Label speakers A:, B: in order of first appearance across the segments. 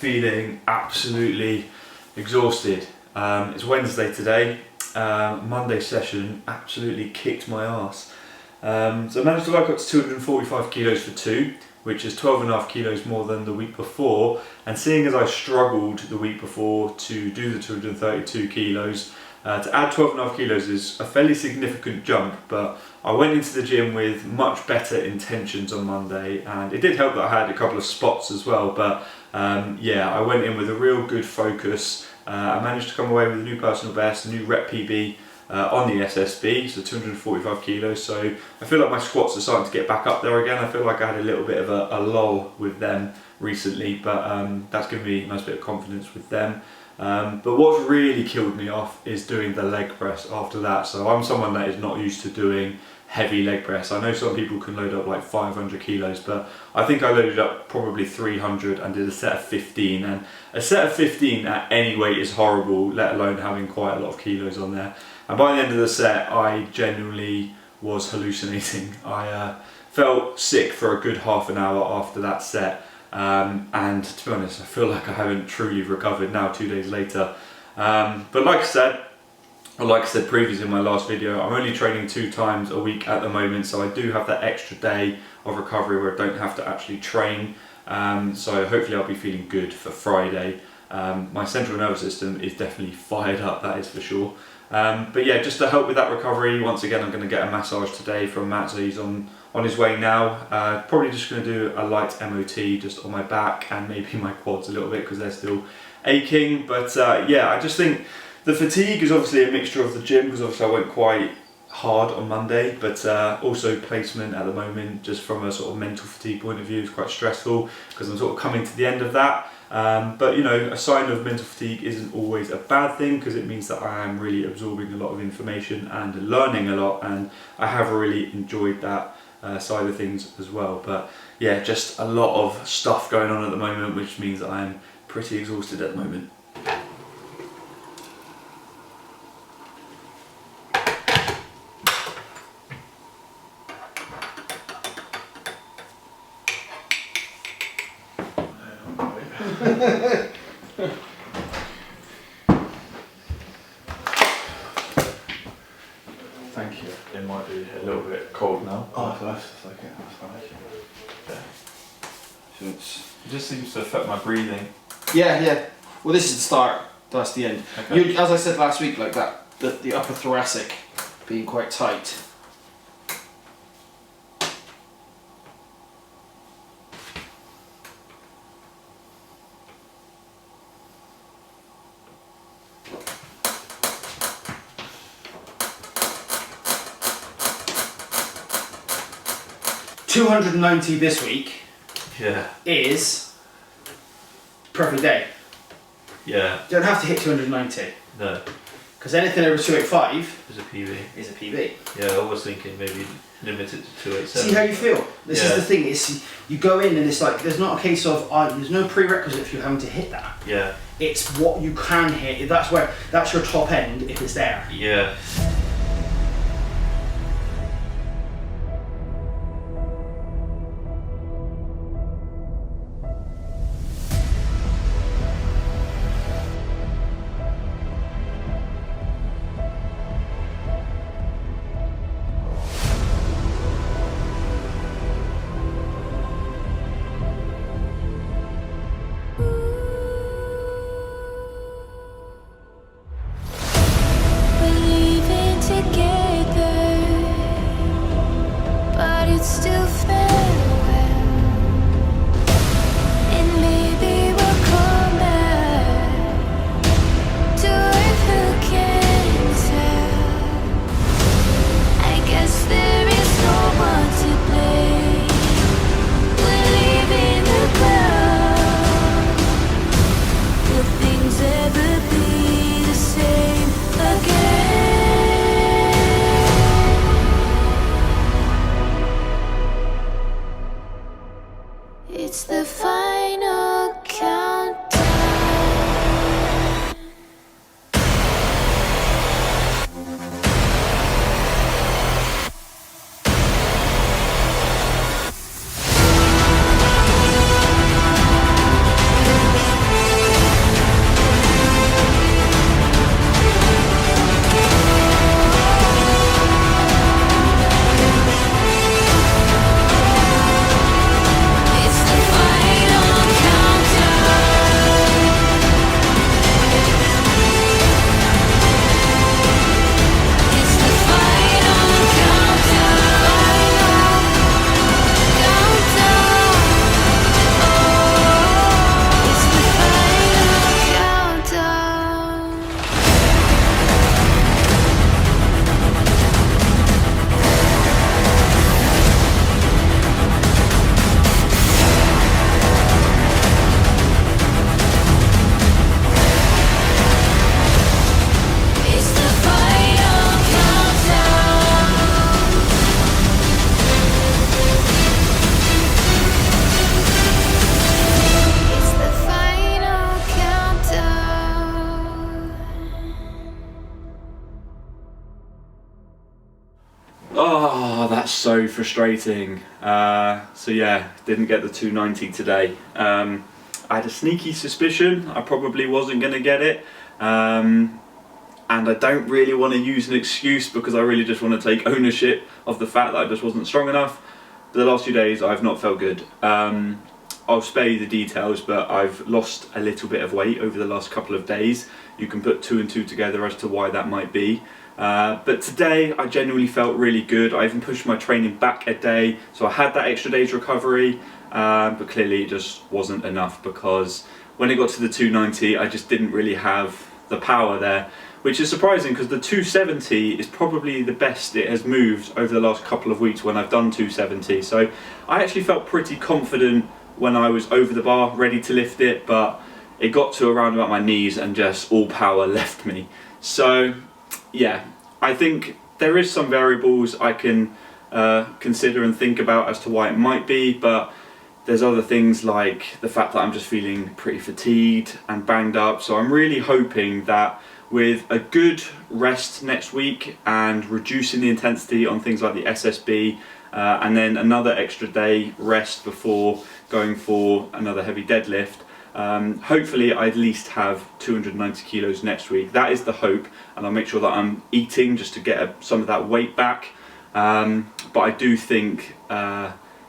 A: feeling absolutely exhausted. It's Wednesday today. Monday session absolutely kicked my ass. So I managed to work up to 245 kilos for 2, which is 12.5 kilos more than the week before. And seeing as I struggled the week before to do the 232 kilos, to add 12.5 kilos is a fairly significant jump, but I went into the gym with much better intentions on Monday, and it did help that I had a couple of spots as well, but yeah, I went in with a real good focus. I managed to come away with a new personal best, a new Rep PB on the SSB, so 245 kilos, so I feel like my squats are starting to get back up there again. I feel like I had a little bit of a lull with them recently, but that's given me a nice bit of confidence with them. But what's really killed me off is doing the leg press after that. So I'm someone that is not used to doing heavy leg press. I know some people can load up like 500 kilos, but I think I loaded up probably 300 and did a set of 15. And a set of 15 at any weight is horrible, let alone having quite a lot of kilos on there. And by the end of the set, I genuinely was hallucinating. I felt sick for a good half an hour after that set. And to be honest, I feel like I haven't truly recovered now 2 days later. But like I said previously in my last video, I'm only training 2 times a week at the moment, so I do have that extra day of recovery where I don't have to actually train. So hopefully I'll be feeling good for Friday. My central nervous system is definitely fired up, that is for sure. But yeah, just to help with that recovery, once again I'm going to get a massage today from Matt, so he's on his way now. Probably just going to do a light MOT just on my back and maybe my quads a little bit because they're still aching. But yeah, I just think the fatigue is obviously a mixture of the gym, because obviously I went quite hard on Monday, but also placement at the moment, just from a sort of mental fatigue point of view, is quite stressful because I'm sort of coming to the end of that. But you know, a sign of mental fatigue isn't always a bad thing, because it means that I am really absorbing a lot of information and learning a lot, and I have really enjoyed that side of things as well. But yeah, just a lot of stuff going on at the moment, which means that I'm pretty exhausted at the moment. Thank you. It might be a little bit cold now.
B: Oh, that's okay. That's fine.
A: Yeah. It just seems to affect my breathing.
B: Yeah. Well, this is the start. That's the end.
A: Okay.
B: As I said last week, like that, the upper thoracic being quite tight. $290 this week.
A: Yeah.
B: Is perfect day.
A: Yeah.
B: You don't have to hit 290.
A: No.
B: Because anything over 285
A: Is a PB.
B: is a PB.
A: Yeah, I was thinking maybe limit it to 287.
B: See how you feel. This
A: Yeah.
B: is the thing. It's you go in and it's like there's not a case of there's no prerequisite for you having to hit that.
A: Yeah.
B: It's what you can hit. That's your top end if it's there.
A: Yeah.
C: Believe it.
A: that's so frustrating. So yeah, didn't get the 290 today. I had a sneaky suspicion I probably wasn't going to get it. And I don't really want to use an excuse because I really just want to take ownership of the fact that I just wasn't strong enough. The last few days I've not felt good. I'll spare you the details, but I've lost a little bit of weight over the last couple of days. You can put 2 and 2 together as to why that might be. But today I genuinely felt really good. I even pushed my training back a day, so I had that extra day's recovery, but clearly it just wasn't enough because when it got to the 290 I just didn't really have the power there, which is surprising because the 270 is probably the best it has moved over the last couple of weeks when I've done 270. So I actually felt pretty confident when I was over the bar, ready to lift it, but it got to around about my knees and just all power left me. So yeah, I think there is some variables I can consider and think about as to why it might be, but there's other things like the fact that I'm just feeling pretty fatigued and banged up. So I'm really hoping that with a good rest next week and reducing the intensity on things like the SSB, and then another extra day rest before going for another heavy deadlift, hopefully I at least have 290 kilos next week. That is the hope, and I'll make sure that I'm eating just to get some of that weight back. But I do think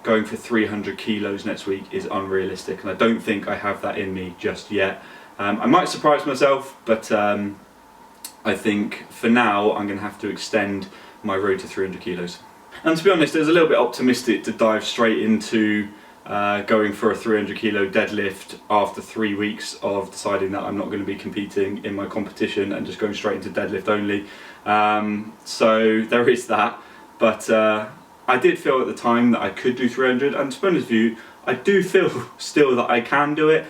A: going for 300 kilos next week is unrealistic, and I don't think I have that in me just yet. I might surprise myself, but I think for now I'm going to have to extend my road to 300 kilos. And to be honest, it was a little bit optimistic to dive straight into going for a 300 kilo deadlift after 3 weeks of deciding that I'm not going to be competing in my competition and just going straight into deadlift only. So there is that, but I did feel at the time that I could do 300, and to be honest with you, I do feel still that I can do it.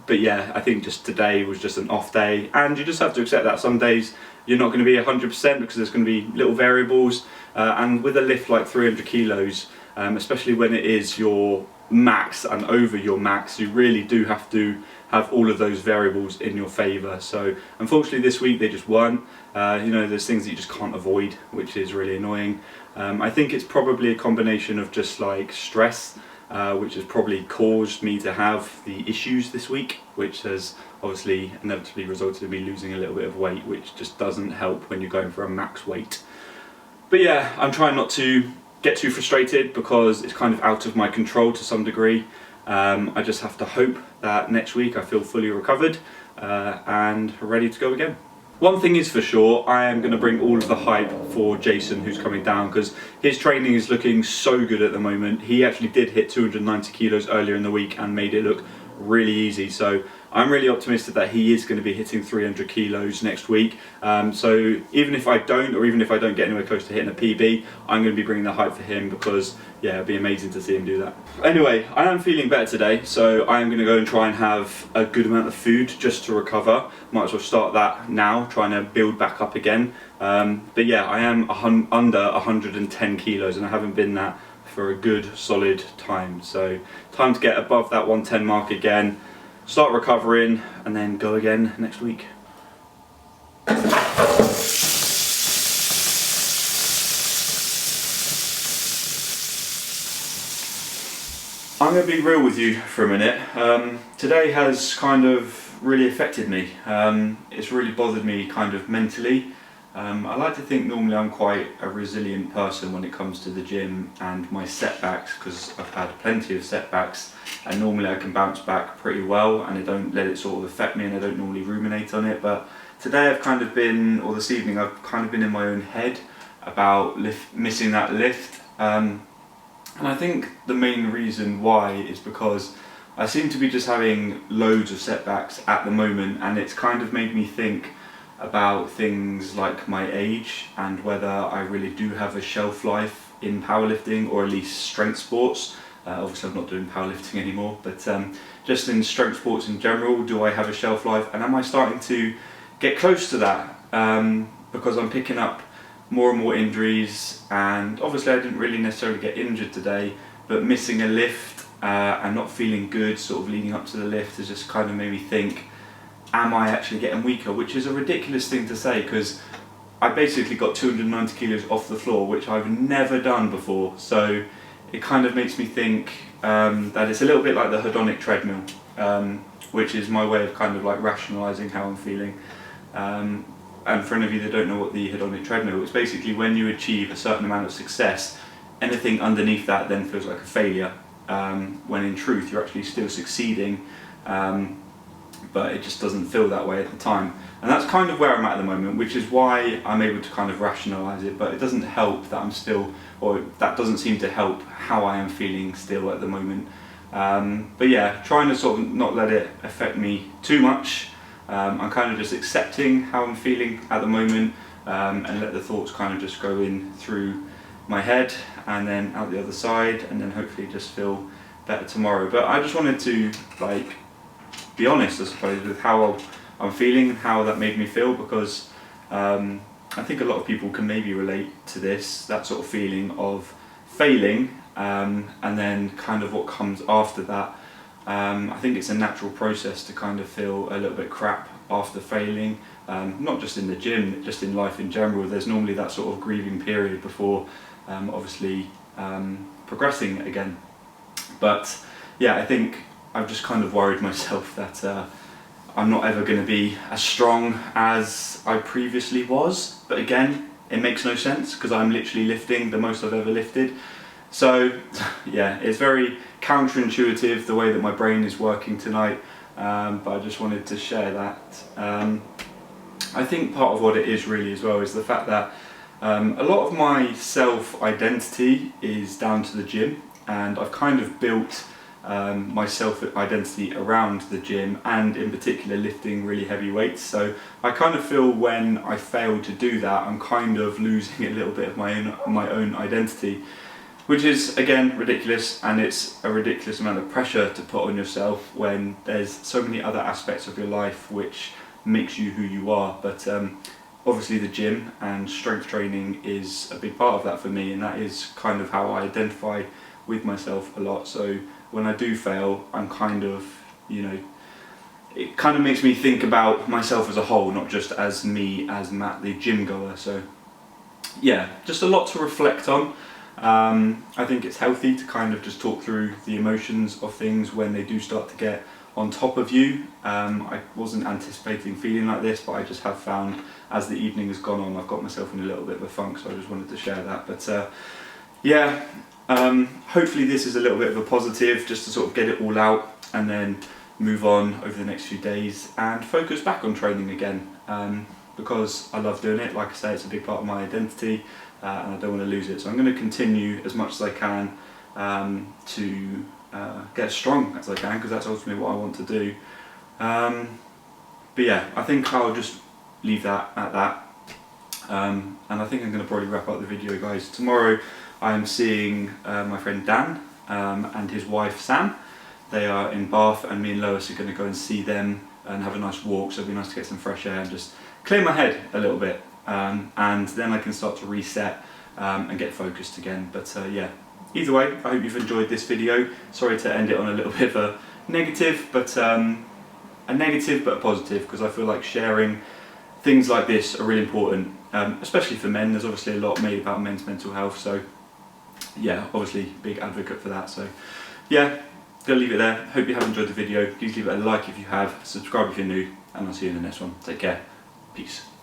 A: But yeah, I think just today was just an off day, and you just have to accept that some days you're not going to be 100% because there's going to be little variables, and with a lift like 300 kilos, especially when it is your max and over your max, you really do have to have all of those variables in your favour. So unfortunately this week they just weren't. You know, there's things that you just can't avoid, which is really annoying. I think it's probably a combination of just like stress, which has probably caused me to have the issues this week, which has obviously inevitably resulted in me losing a little bit of weight, which just doesn't help when you're going for a max weight. But yeah, I'm trying not to get too frustrated because it's kind of out of my control to some degree. I just have to hope that next week I feel fully recovered and ready to go again. One thing is for sure, I am going to bring all of the hype for Jason, who's coming down, because his training is looking so good at the moment. He actually did hit 290 kilos earlier in the week and made it look really easy. So I'm really optimistic that he is going to be hitting 300 kilos next week. So even if I don't, or even if I don't get anywhere close to hitting a PB, I'm going to be bringing the hype for him because yeah, it'd be amazing to see him do that. Anyway, I am feeling better today, so I am going to go and try and have a good amount of food just to recover. Might as well start that now, trying to build back up again. But yeah, I am under 110 kilos and I haven't been that for a good solid time. So time to get above that 110 mark again, start recovering, and then go again next week. I'm going to be real with you for a minute. Today has kind of really affected me. It's really bothered me kind of mentally. I like to think normally I'm quite a resilient person when it comes to the gym and my setbacks, because I've had plenty of setbacks and normally I can bounce back pretty well and I don't let it sort of affect me and I don't normally ruminate on it. But today I've kind of been, or this evening I've kind of been in my own head about missing that lift. And I think the main reason why is because I seem to be just having loads of setbacks at the moment, and it's kind of made me think about things like my age and whether I really do have a shelf life in powerlifting, or at least strength sports. Obviously I'm not doing powerlifting anymore, but just in strength sports in general, do I have a shelf life, and am I starting to get close to that? Because I'm picking up more and more injuries, and obviously I didn't really necessarily get injured today, but missing a lift and not feeling good sort of leading up to the lift has just kind of made me think, am I actually getting weaker? Which is a ridiculous thing to say, because I basically got 290 kilos off the floor, which I've never done before. So it kind of makes me think that it's a little bit like the hedonic treadmill, which is my way of kind of like rationalising how I'm feeling. And for any of you that don't know what the hedonic treadmill is, basically when you achieve a certain amount of success, anything underneath that then feels like a failure, when in truth you're actually still succeeding, but it just doesn't feel that way at the time. And that's kind of where I'm at the moment, which is why I'm able to kind of rationalise it, but it doesn't help that I'm still, or that doesn't seem to help how I am feeling still at the moment. But yeah, trying to sort of not let it affect me too much. I'm kind of just accepting how I'm feeling at the moment, and let the thoughts kind of just go in through my head and then out the other side, and then hopefully just feel better tomorrow. But I just wanted to like be honest, I suppose, with how I'm feeling and how that made me feel, because I think a lot of people can maybe relate to this, that sort of feeling of failing, and then kind of what comes after that. I think it's a natural process to kind of feel a little bit crap after failing, not just in the gym, just in life in general. There's normally that sort of grieving period before obviously progressing again. But yeah, I think I've just kind of worried myself that I'm not ever going to be as strong as I previously was. But again, it makes no sense because I'm literally lifting the most I've ever lifted. So yeah, it's very counterintuitive the way that my brain is working tonight, but I just wanted to share that. I think part of what it is really as well is the fact that a lot of my self-identity is down to the gym, and I've kind of built my self-identity around the gym, and in particular lifting really heavy weights. So I kind of feel when I fail to do that, I'm kind of losing a little bit of my own identity, which is again ridiculous, and it's a ridiculous amount of pressure to put on yourself when there's so many other aspects of your life which makes you who you are. But obviously the gym and strength training is a big part of that for me, and that is kind of how I identify with myself a lot. So when I do fail, I'm kind of, you know, it kind of makes me think about myself as a whole, not just as me as Matt the gym goer. So yeah, just a lot to reflect on. I think it's healthy to kind of just talk through the emotions of things when they do start to get on top of you. I wasn't anticipating feeling like this, but I just have found as the evening has gone on, I've got myself in a little bit of a funk, so I just wanted to share that. But yeah, hopefully this is a little bit of a positive, just to sort of get it all out and then move on over the next few days and focus back on training again, because I love doing it. Like I say, it's a big part of my identity, and I don't want to lose it. So I'm going to continue as much as I can to get as strong as I can, because that's ultimately what I want to do. But yeah, I think I'll just leave that at that. And I think I'm going to probably wrap up the video, guys. Tomorrow I'm seeing my friend Dan and his wife Sam. They are in Bath, and me and Lois are going to go and see them and have a nice walk, so it'll be nice to get some fresh air and just clear my head a little bit, and then I can start to reset and get focused again. But yeah, either way, I hope you've enjoyed this video. Sorry to end it on a little bit of a negative, but a positive, because I feel like sharing things like this are really important, especially for men. There's obviously a lot made about men's mental health, so yeah, obviously big advocate for that. So yeah, gonna leave it there. Hope you have enjoyed the video. Please leave it a like if you have, subscribe if you're new, and I'll see you in the next one. Take care. Peace.